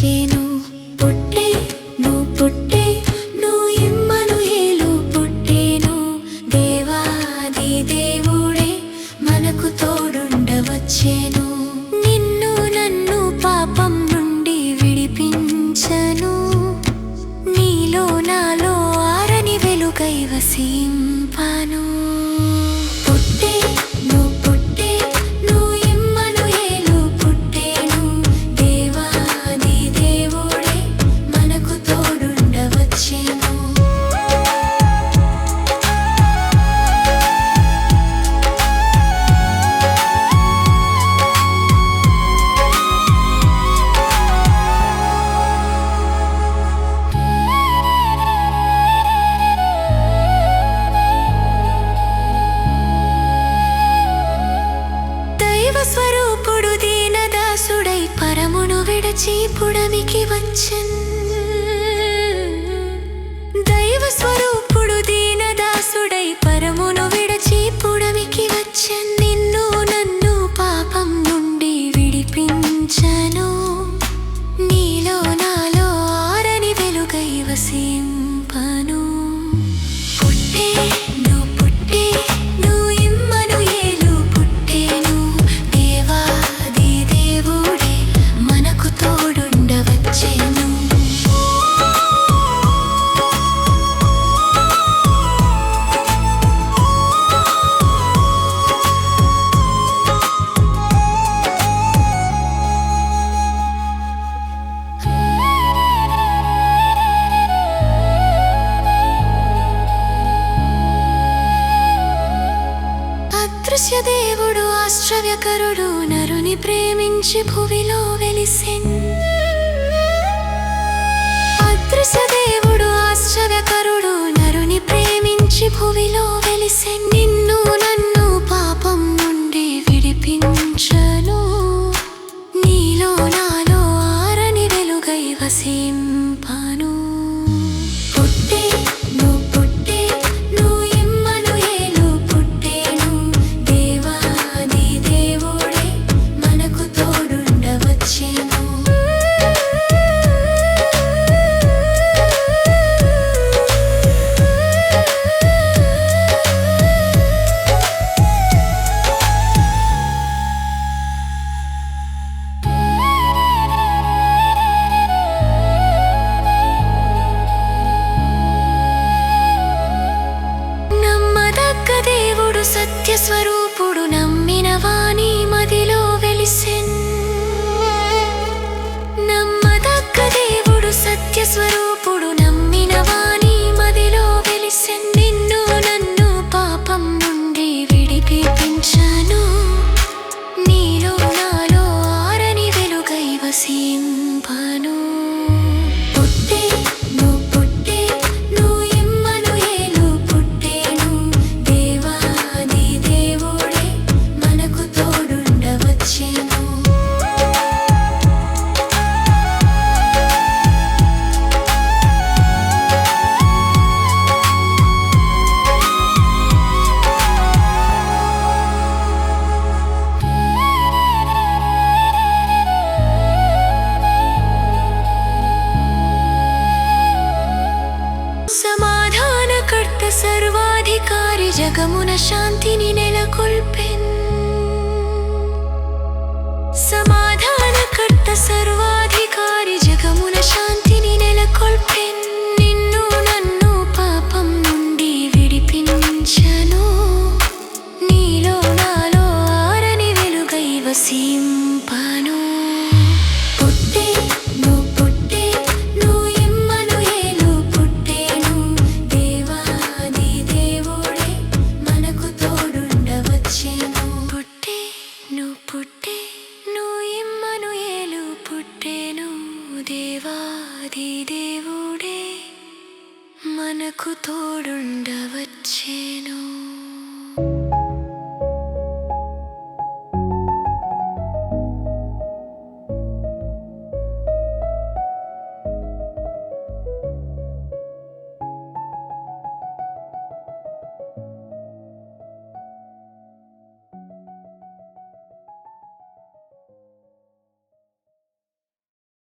వచ్చేను. పుట్టే నువ్వు పుట్టే నువ్వు ఇమ్మనుయేలు పుట్టేను. దేవాది దేవుడే మనకు తోడుండవచ్చేను. నిన్ను నన్ను పాపం నుండి విడిపించను. నీలో నాలో ఆరని వెలుగై వసింపను. స్వరూపుడు దీనదాసుడై పరమును విడచి పుడమికి వచ్చెన్. దైవ స్వరూపుడు దీనదాసుడై పరమును విడచి పుడమికి వచ్చెన్. నిన్ను నన్ను పాపం నుండి విడిపించను. నీలో నాలో ఆరని వెలుగై వసింపను. పుట్టే నువ్వు పుట్టే నువ్వు ఇమ్మనుయేలు పుట్టేను. దేవాది దేవుడే మనకు తోడుండవచ్చేను. అదృశ్య దేవుడు ఆశ్చర్యకరుడు నరుని ప్రేమించి భువిలో వెలిసెన్. అదృశ్య దేవుడు ఆశ్చర్యకరుడు నరుని ప్రేమించి భువిలో వెలిసెన్. నిన్ను నన్ను పాపం నుండి విడిపించను. నీలో నాలో ఆరని వెలుగై వసింపను. పుట్టే నువ్వు పుట్టే నువ్వు ఇమ్మనుయేలు పుట్టేను. దేవాది దేవుడే మనకు తోడుండవచ్చేను. దేవుడు సత్య స్వరూపుడు నమ్మిన వాని మదిలో వెలిసెన్. నమ్మదగ్గ దేవుడు సత్య స్వరూపుడు నమ్మిన వాని మదిలో వెలిసెన్. నిన్ను నన్ను పాపం నుండి విడిపించను. నీలో నాలో ఆరని వెలుగై వసింపను. పుట్టే నువ్వు పుట్టే నువ్వు ఇమ్మనుయేలు పుట్టేను. దేవాది దేవుడే మనకు తోడుండవచ్చేను. సమాధానకర్త సర్వాధికారి జగమున శాంతిని నెలకొల్పెన్. సమాధానకర్త సర్వాధికారి జగమున శాంతిని నెలకొల్పెన్. నిన్ను నన్ను పాపం నుండి విడిపించను. నీలో నాలో ఆరని వెలుగై వసింపను. పుట్టే నువ్వు పుట్టే నువ్వు ఇమ్మనుయేలు పుట్టేను. దేవాది దేవుడే మనకు తోడుండవచ్చేను. పుట్టే నువ్వు పుట్టే నువ్వు ఇమ్మనుయేలు పుట్టేను. దేవాది దేవుడే మనకు తోడుండవచ్చేను.